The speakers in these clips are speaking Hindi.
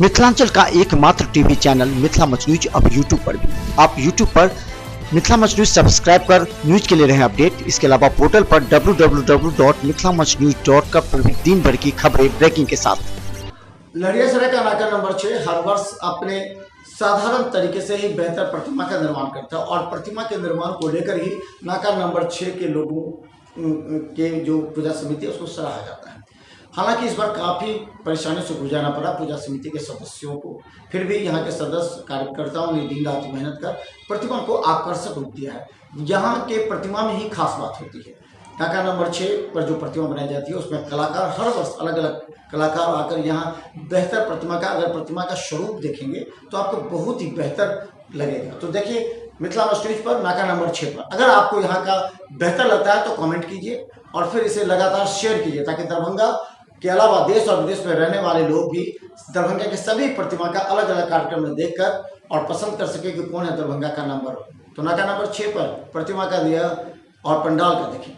मिथिलांचल का एकमात्र टीवी चैनल मिथिला मंच न्यूज अब यूट्यूब पर भी। आप यूट्यूब पर मिथिला मंच न्यूज सब्सक्राइब कर न्यूज के लिए रहे अपडेट। इसके अलावा पोर्टल पर www.mithilamanchnews.com पर भी दिन भर की खबरें ब्रेकिंग के साथ। लड़ियासराय का नाका नंबर 6 हर वर्ष अपने साधारण तरीके से ही बेहतर प्रतिमा का निर्माण करता है और प्रतिमा के निर्माण को लेकर ही नाका नंबर 6 के लोगों के जो पूजा समिति है उसको सराहा जाता है। हालांकि इस बार काफ़ी परेशानियों से गुजरना पड़ा पूजा समिति के सदस्यों को, फिर भी यहाँ के सदस्य कार्यकर्ताओं ने दिन रात मेहनत कर प्रतिमा को आकर्षक रूप दिया है। यहाँ के प्रतिमा में ही खास बात होती है। नाका नंबर 6 पर जो प्रतिमा बनाई जाती है उसमें कलाकार हर वर्ष अलग अलग कलाकार आकर यहाँ बेहतर प्रतिमा का, अगर प्रतिमा का स्वरूप देखेंगे तो आपको बहुत ही बेहतर लगेगा। तो देखिए मिथिला मंच न्यूज पर नाका नंबर 6 पर अगर आपको यहाँ का बेहतर लगता है तो कमेंट कीजिए और फिर इसे लगातार शेयर कीजिए ताकि दरभंगा के अलावा देश और विदेश में रहने वाले लोग भी दरभंगा के सभी प्रतिमा का अलग अलग कार्यक्रम में देखकर और पसंद कर सके कि कौन है दरभंगा का नंबर। तो नाका नंबर 6 पर प्रतिमा का दिया और पंडाल का देखें।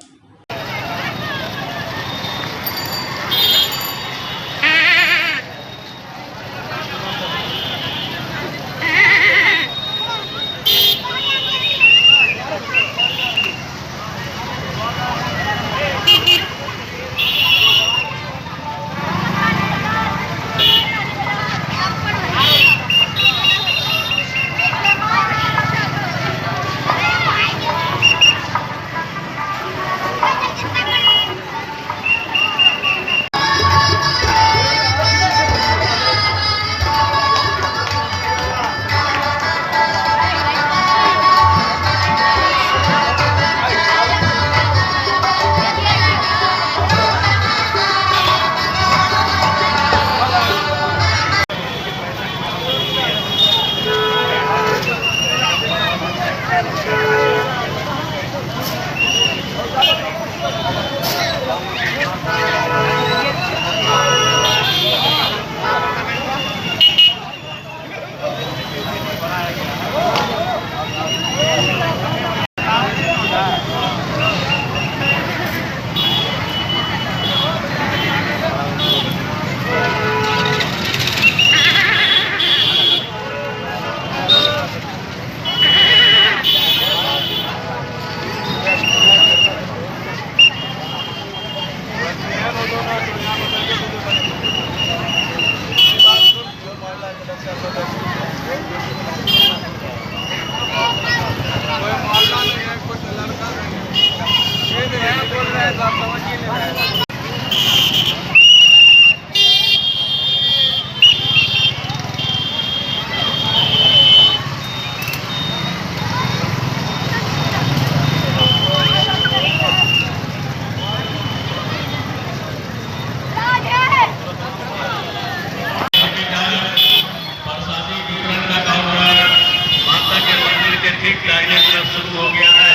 ठीक दाहिने तरफ शुरू हो गया है।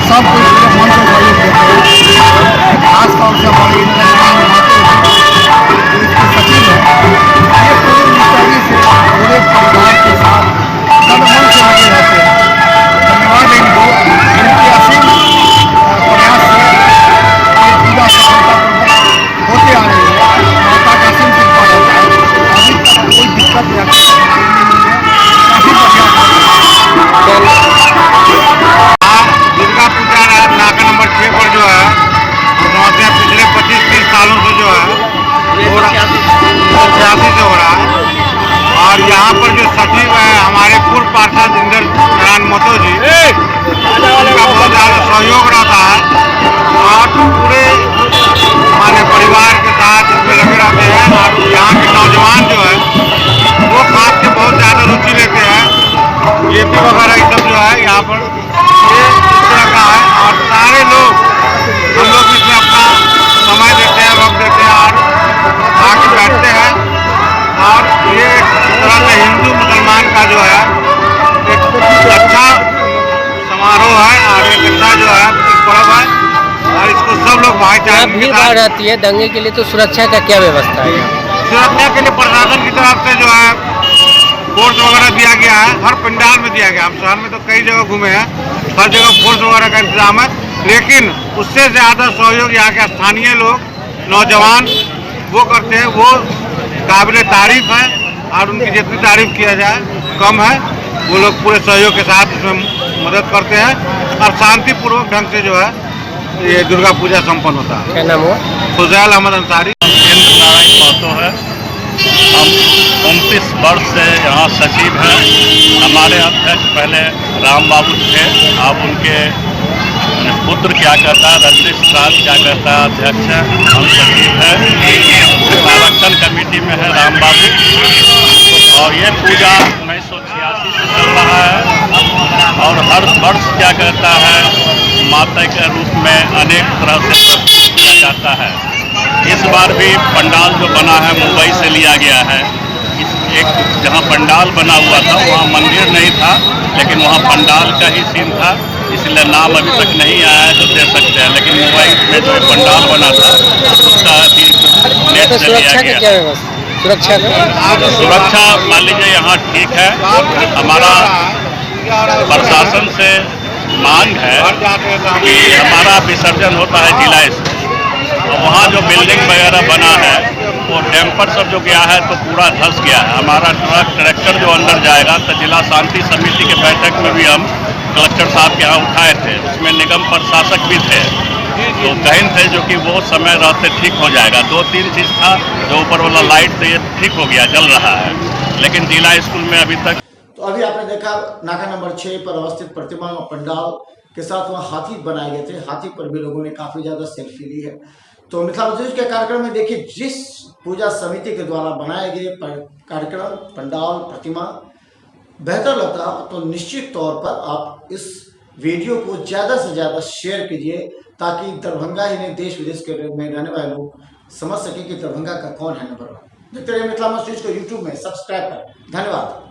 सब कुछ मन को सहयोग देते हैं। खास तौर से हमारे इसके सचिव हैं, ये पूरी निष्ठागी से पूरे परिवार के साथ सब मन से लगे रहते हैं। धन्यवाद इनको, इनके असीम प्रयास से ये पूजा सफलतापूर्वक होते आ रही है। माता का असीम कृपा रहता है। अभी तक कोई दिक्कत या काफ़ी बढ़िया दुर्गा पूजा नाका नंबर 6 पर जो है पिछले 25-30 सालों से जो है 86 से हो रहा है। और यहाँ पर जो सचिव है हमारे पूर्व पार्षद इंदर नारायण महतो जी, उनका बहुत ज़्यादा सहयोग रहता है और पूरे हमारे परिवार के साथ इसमें लगे रहते हैं। और यहाँ के नौजवान जो है वो खास के बहुत ज़्यादा रुचि लेते हैं। जेपी वगैरह ये सब जो है यहाँ पर ये इस तरह का है और सारे लोग हम लोग इसमें अपना समय देते हैं, वक्त देते हैं और आके बैठते हैं। और ये एक तरह से हिंदू मुसलमान का जो है एक पर्व है और इसको सब लोग भाईचारे के भीड़ साथ। भाड़ रहती है दंगे के लिए, तो सुरक्षा का क्या व्यवस्था है? सुरक्षा के लिए प्रशासन की तरफ से जो है फोर्स वगैरह दिया गया है, हर पंडाल में दिया गया। हम शहर में तो कई जगह घूमे हैं, हर जगह फोर्स वगैरह का इंतजाम है, लेकिन उससे ज़्यादा सहयोग यहाँ के स्थानीय लोग नौजवान वो करते हैं, वो काबिल तारीफ है और उनकी जितनी तारीफ किया जाए कम है। वो लोग पूरे सहयोग के साथ इसमें मदद करते हैं और शांतिपूर्वक ढंग से जो है ये दुर्गा पूजा संपन्न होता है। क्या नाम हुआ? फुजैल अहमद अंसारी। इंद्र नारायण महतो है। हम 29 वर्ष से यहाँ सचिव हैं। हमारे अध्यक्ष पहले राम बाबू थे, अब उनके पुत्र क्या कहता है, रजनीश राज क्या कहता है, अध्यक्ष है, हम सचिव हैं। आरक्षण कमेटी में है राम बाबू। और ये पूजा 1986 से चल रहा है और हर वर्ष क्या कहता है माता के रूप में अनेक तरह से प्रस्तुत किया जाता है। इस बार भी पंडाल जो बना है मुंबई से लिया गया है। एक जहाँ पंडाल बना हुआ था वहाँ मंदिर नहीं था, लेकिन वहाँ पंडाल का ही सीन था, इसलिए नाम अभी तक नहीं आया है तो दे सकते हैं। लेकिन मुंबई में जो पंडाल बना था उसका भी नेट से लिया गया। क्या व्यवस्था? सुरक्षा मान लीजिए यहाँ ठीक है। हमारा प्रशासन से मांग है कि हमारा विसर्जन होता है जिला से, और वहाँ जो बिल्डिंग वगैरह बना है वो डैम्पर सब जो गया है तो पूरा धंस गया है। हमारा ट्रक ट्रैक्टर जो अंदर जाएगा तो जिला शांति समिति के बैठक में भी हम कलेक्टर साहब के यहाँ उठाए थे, उसमें निगम प्रशासक भी थे, तो कहीं थे जो कि वो समय रहते ठीक हो जाएगा। 2-3 चीज़ था, जो ऊपर वाला लाइट तो ये ठीक हो गया, जल रहा है, लेकिन जिला स्कूल में अभी तक। तो अभी आपने देखा नाका नंबर 6 पर अवस्थित प्रतिमा और पंडाल के साथ वहाँ हाथी बनाए गए थे। हाथी पर भी लोगों ने काफ़ी ज़्यादा सेल्फी ली है। तो मिथिला मंच के कार्यक्रम में देखिए, जिस पूजा समिति के द्वारा बनाए गए कार्यक्रम, पंडाल, प्रतिमा बेहतर लगता है तो निश्चित तौर पर आप इस वीडियो को ज़्यादा से ज़्यादा शेयर कीजिए, ताकि दरभंगा ही नहीं देश विदेश के में रहने वाले लोग समझ सके कि दरभंगा का कौन है नंबर 1। देखते रहिए मिथिला मंच को यूट्यूब में सब्सक्राइब करें। धन्यवाद।